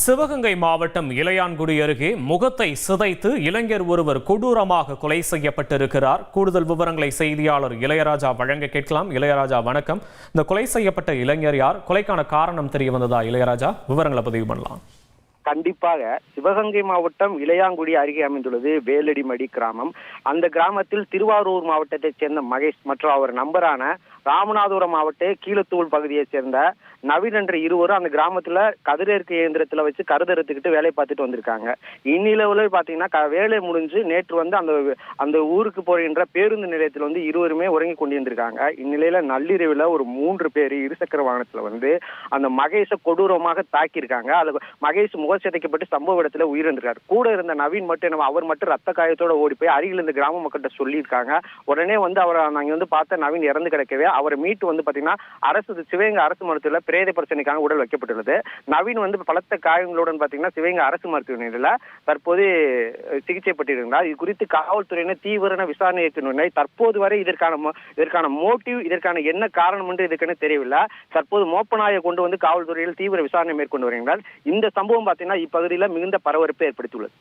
சிவகங்கை மாவட்டம் இளையான்குடி அருகே முகத்தை சிதைத்து இளைஞர் ஒருவர் கொடூரமாக கொலை செய்யப்பட்டிருக்கிறார். கூடுதல் விவரங்களை செய்தியாளர் இளையராஜா வழங்க கேட்கலாம். இளையராஜா வணக்கம். இந்த கொலை செய்யப்பட்ட இளைஞர் யார்? கொலைக்கான காரணம் தெரிய வந்ததா? இளையராஜா, விவரங்களை பதிவு பண்ணலாம். கண்டிப்பாக சிவகங்கை மாவட்டம் இளையாங்குடி அருகே அமைந்துள்ளது வேலடிமடி கிராமம். அந்த கிராமத்தில் திருவாரூர் மாவட்டத்தைச் சேர்ந்த மகேஷ் மற்றும் அவர் நண்பரான ராமநாதபுரம் மாவட்ட கீழத்தூள் பகுதியைச் சேர்ந்த நவீன் என்ற இருவரும் அந்த கிராமத்துல கதிரேற்கை இயந்திரத்துல வச்சு கருதறுத்துக்கிட்டு வேலை பார்த்துட்டு வந்திருக்காங்க. இந்நிலவுல பாத்தீங்கன்னா வேலை முடிஞ்சு நேற்று வந்து அந்த ஊருக்கு போகின்ற பேருந்து நிலையத்தில் வந்து இருவருமே உறங்கி கொண்டிருந்திருக்காங்க. இந்நிலையில நள்ளிரவுல ஒரு 3 பேர் இருசக்கர வாகனத்துல வந்து அந்த மகேஷை கொடூரமாக தாக்கியிருக்காங்க. அது மகேஷ் சிதைக்கப்பட்டு சம்பவ இடத்துல உயிரிழந்திருக்காரு. கூட இருந்த நவீன் மட்டும் அவர் மட்டும் ரத்த காயத்தோட ஓடி போய் அருகில் இருந்த கிராம மக்கள்கிட்ட சொல்லியிருக்காங்க. உடனே வந்து அவரை நாங்க வந்து பார்த்த நவீன் இறந்து கிடக்கவே அவரை மீட்டு வந்து பாத்தீங்கன்னா சிவகங்கை அரசு மருத்துவமனையில பிரேத பிரச்சனைக்காக உடல் வைக்கப்பட்டுள்ளது. நவீன் வந்து பலத்த காயங்களுடன் பாத்தீங்கன்னா சிவகங்கை அரசு மருத்துவமனையில தற்போது சிகிச்சை பெற்றிருந்தார். இது குறித்து காவல்துறையினர் தீவிர விசாரணை ஏற்கனவே தற்போது வரை இதற்கான மோட்டிவ், இதற்கான என்ன காரணம் என்று இதுக்குன்னு தெரியவில்லை. தற்போது மோப்பநாயை கொண்டு வந்து காவல்துறையில் தீவிர விசாரணை மேற்கொண்டு வருகிறார். இந்த சம்பவம் இப்பகுதியில் மிகுந்த பரபரப்பை ஏற்படுத்தியுள்ளது.